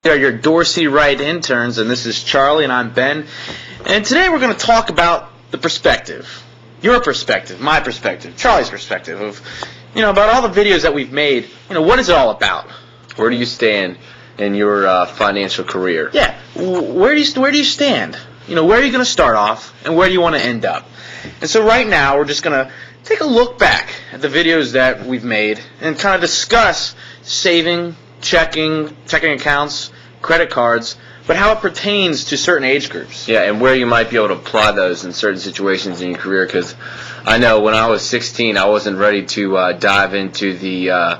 They are your Dorsey Wright interns, and this is Charlie, and I'm Ben. And today we're going to talk about the perspective. Your perspective, my perspective, Charlie's perspective of, about all the videos that we've made. What is it all about? Where do you stand in your financial career? Yeah, where do you stand? Where are you going to start off, and where do you want to end up? And so right now we're just going to take a look back at the videos that we've made and kind of discuss saving, checking accounts, credit cards, but how it pertains to certain age groups. Yeah, and where you might be able to apply those in certain situations in your career, because I know when I was 16, I wasn't ready to dive into the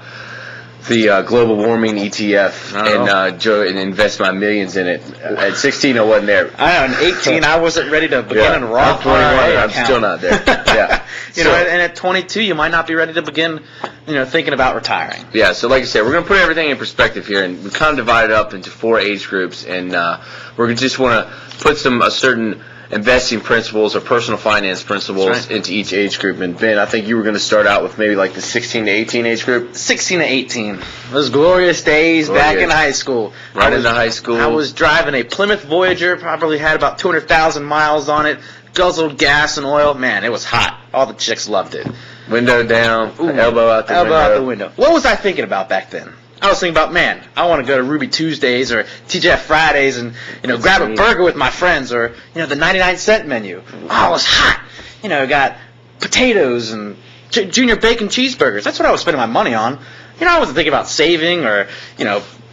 global warming ETF and invest my millions in it. At 16, I wasn't there. I know, at 18, I wasn't ready to begin in Roth. I'm 21, I'm still not there. Yeah. And at 22, you might not be ready to begin, thinking about retiring. Yeah, so like I said, we're going to put everything in perspective here, and we kind of divide it up into 4 age groups, and we're just want to put a certain investing principles or personal finance principles into each age group. And Ben, I think you were going to start out with maybe like the 16 to 18 age group. 16 to 18. Those glorious days back in high school. Right into high school. I was driving a Plymouth Voyager, probably had about 200,000 miles on it, guzzled gas and oil. Man, it was hot. All the chicks loved it. Window down, elbow out the window. What was I thinking about back then? I was thinking about, man, I want to go to Ruby Tuesdays or TGF Fridays and, grab a burger with my friends or, the 99-cent menu. Oh, it was hot. Got potatoes and junior bacon cheeseburgers. That's what I was spending my money on. I wasn't thinking about saving or,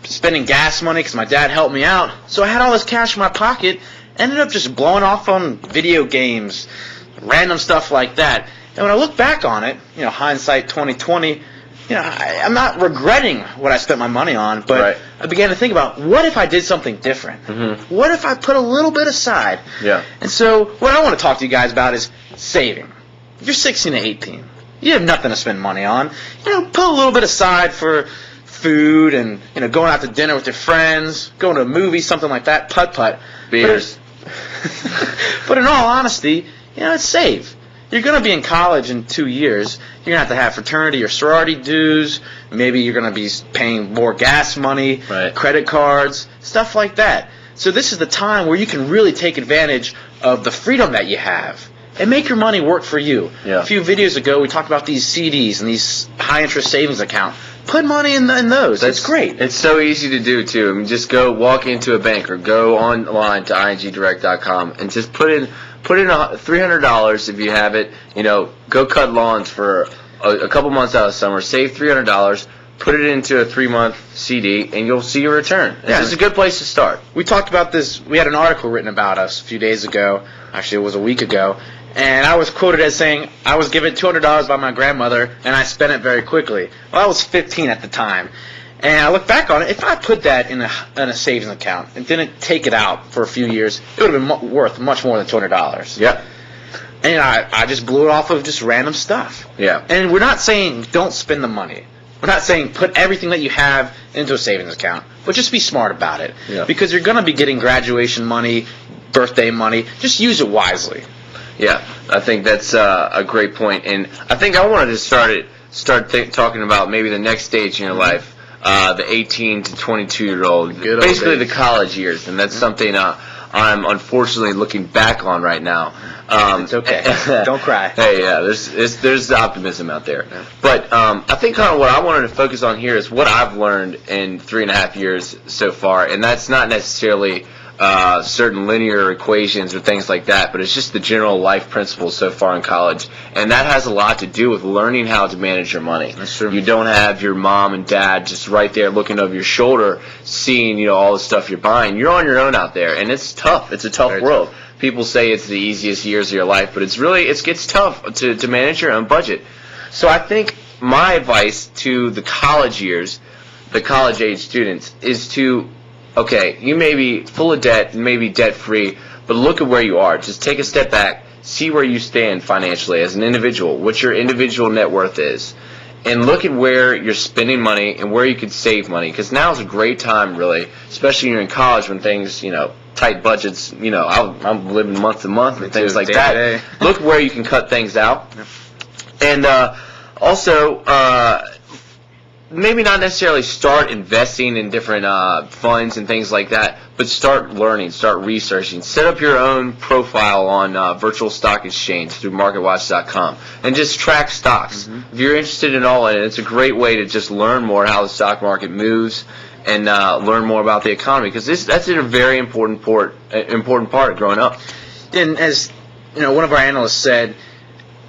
spending gas money because my dad helped me out. So I had all this cash in my pocket, ended up just blowing off on video games, random stuff like that. And when I look back on it, hindsight 2020, I'm not regretting what I spent my money on, but I began to think about, what if I did something different? Mm-hmm. What if I put a little bit aside? Yeah. And so what I want to talk to you guys about is saving. You're 16 to 18. You have nothing to spend money on. Put a little bit aside for food and, going out to dinner with your friends, going to a movie, something like that, putt-putt. Beers. But in all honesty, it's save. You're going to be in college in 2 years. You're going to have fraternity or sorority dues. Maybe you're going to be paying more gas money, credit cards, stuff like that. So this is the time where you can really take advantage of the freedom that you have and make your money work for you. Yeah. A few videos ago, we talked about these CDs and these high-interest savings accounts. Put money in those. That's great. It's so easy to do, too. I mean, just go walk into a bank or go online to ingdirect.com and just put in $300 if you have it. Go cut lawns for a couple months out of summer. Save $300. Put it into a 3-month CD, and you'll see your return. It's a good place to start. We talked about this. We had an article written about us a few days ago. Actually, it was a week ago. And I was quoted as saying, I was given $200 by my grandmother, and I spent it very quickly. Well, I was 15 at the time. And I look back on it, if I put that in a savings account and didn't take it out for a few years, it would have been worth much more than $200. Yeah. And I just blew it off of just random stuff. Yeah. And we're not saying don't spend the money. We're not saying put everything that you have into a savings account, but just be smart about it. Yeah. Because you're going to be getting graduation money, birthday money. Just use it wisely. Yeah, I think that's a great point. And I think I wanted to start talking about maybe the next stage in your life. The 18 to 22-year-old, basically the college years, and that's something I'm unfortunately looking back on right now. It's okay. Don't cry. Hey, yeah, there's optimism out there. Yeah. But I think kind of what I wanted to focus on here is what I've learned in 3.5 years so far, and that's not necessarily certain linear equations or things like that, but it's just the general life principles so far in college, and that has a lot to do with learning how to manage your money. That's true. You don't have your mom and dad just right there looking over your shoulder, seeing all the stuff you're buying. You're on your own out there, and it's tough. It's a tough world. People say it's the easiest years of your life, but it gets tough to manage your own budget. So I think my advice to the college years, the college age students, is to you may be full of debt and maybe debt-free, but look at where you are. Just take a step back, see where you stand financially as an individual, what your individual net worth is, and look at where you're spending money and where you could save money, because now is a great time, really, especially when you're in college when things, tight budgets, I'm living month to month and things like that. Look where you can cut things out. And also, maybe not necessarily start investing in different funds and things like that, but start learning, start researching. Set up your own profile on virtual stock exchange through MarketWatch.com and just track stocks. Mm-hmm. If you're interested in all of it, it's a great way to just learn more how the stock market moves and learn more about the economy, because that's a very important part of growing up. And as one of our analysts said,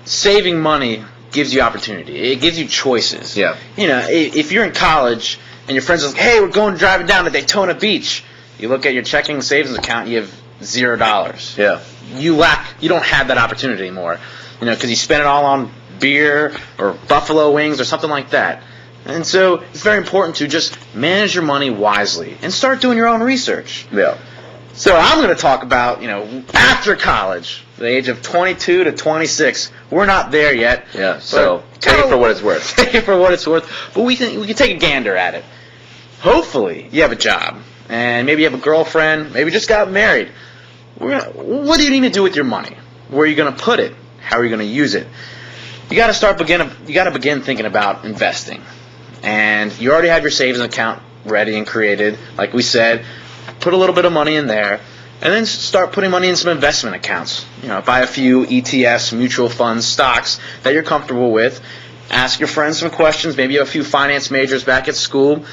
saving money gives you opportunity. It gives you choices. Yeah. If you're in college and your friends are like, hey, we're driving down to Daytona Beach, you look at your checking and savings account, you have $0. Yeah. You don't have that opportunity anymore, because you spend it all on beer or buffalo wings or something like that. And so it's very important to just manage your money wisely and start doing your own research. Yeah. So I'm going to talk about, after college, the age of 22 to 26. We're not there yet. Yeah, so take it for what it's worth. Take it for what it's worth. But we can take a gander at it. Hopefully you have a job, and maybe you have a girlfriend, maybe just got married. What do you need to do with your money? Where are you going to put it? How are you going to use it? You got to begin thinking about investing. And you already have your savings account ready and created, like we said. Put a little bit of money in there, and then start putting money in some investment accounts. Buy a few ETFs, mutual funds, stocks that you're comfortable with. Ask your friends some questions. Maybe you have a few finance majors back at school,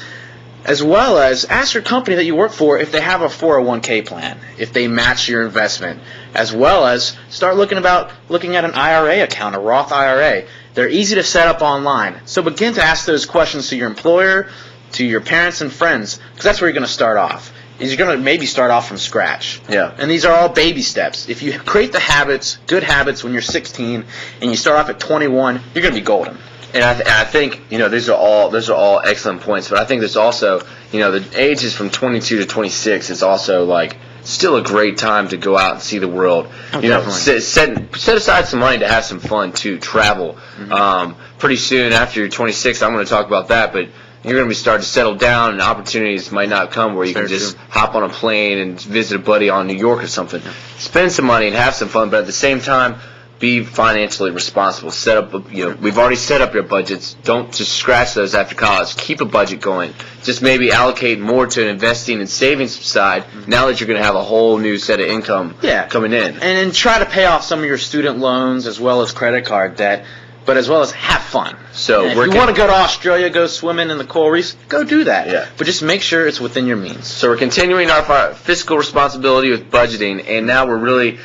as well as ask your company that you work for if they have a 401k plan, if they match your investment, as well as start looking at an IRA account, a Roth IRA. They're easy to set up online. So begin to ask those questions to your employer, to your parents and friends, because that's where you're going to start off. You're going to maybe start off from scratch. Yeah. And these are all baby steps. If you create the habits, good habits, when you're 16, and you start off at 21, you're going to be golden. And I think those are all excellent points. But I think there's also the ages from 22 to 26 is also still a great time to go out and see the world. Set aside some money to have some fun too. Travel. Mm-hmm. Pretty soon after you're 26, I'm going to talk about that, but you're going to be starting to settle down, and opportunities might not come where you can just hop on a plane and visit a buddy on New York or something. Yeah. Spend some money and have some fun, but at the same time, be financially responsible. Set up, we've already set up your budgets. Don't just scratch those after college. Keep a budget going. Just maybe allocate more to an investing and savings side. Mm-hmm. Now that you're going to have a whole new set of income coming in, and then try to pay off some of your student loans as well as credit card debt. But as well as have fun. So if you want to go to Australia, go swimming in the coral reefs, go do that. Yeah. But just make sure it's within your means. So we're continuing our fiscal responsibility with budgeting, and now we're really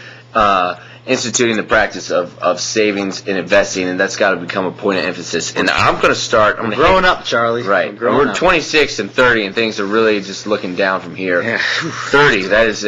instituting the practice of savings and investing, and that's got to become a point of emphasis. And I'm going to start. I'm growing up, Charlie. Right. We're 26 and 30, and things are really just looking down from here. Yeah. 30. That is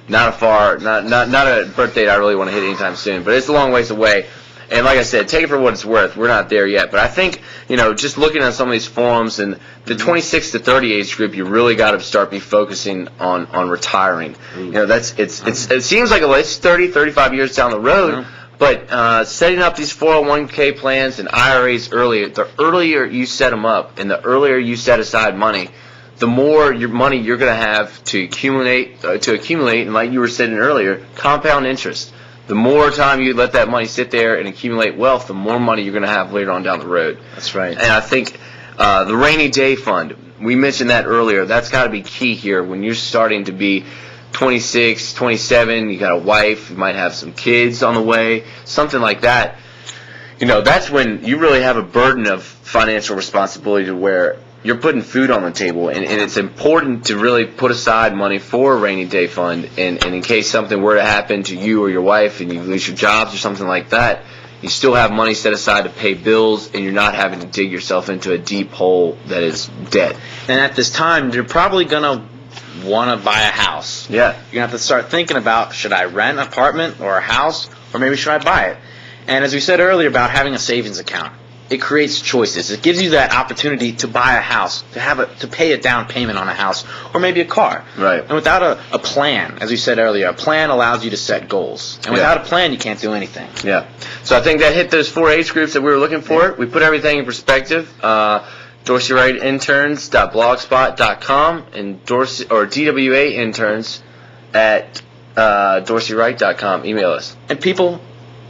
not a birthday I really want to hit anytime soon, but it's a long ways away. And like I said, take it for what it's worth. We're not there yet. But I think, just looking at some of these forums and the 26 to 30 age group, you really got to start focusing on retiring. It seems like it's 30, 35 years down the road, but setting up these 401k plans and IRAs earlier, the earlier you set them up and the earlier you set aside money, the more your money you're going to have to accumulate, and like you were saying earlier, compound interest. The more time you let that money sit there and accumulate wealth, the more money you're going to have later on down the road. That's right. And I think the rainy day fund, we mentioned that earlier. That's got to be key here. When you're starting to be 26, 27, you got a wife, you might have some kids on the way, something like that. That's when you really have a burden of financial responsibility to where you're putting food on the table, and it's important to really put aside money for a rainy day fund, and in case something were to happen to you or your wife and you lose your jobs or something like that, you still have money set aside to pay bills, and you're not having to dig yourself into a deep hole that is debt. And at this time, you're probably going to want to buy a house. Yeah. You're going to have to start thinking about, should I rent an apartment or a house, or maybe should I buy it? And as we said earlier about having a savings account, it creates choices. It gives you that opportunity to buy a house, to pay a down payment on a house, or maybe a car. Right. And without a plan, as we said earlier, a plan allows you to set goals. And without a plan, you can't do anything. Yeah. So I think that hit those 4 age groups that we were looking for. Yeah. We put everything in perspective. DorseyWrightInterns.blogspot.com and DWA Interns at DorseyWright.com. Email us. And people,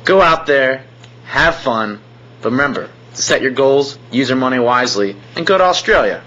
go out there, have fun, but remember, to set your goals, use your money wisely, and go to Australia.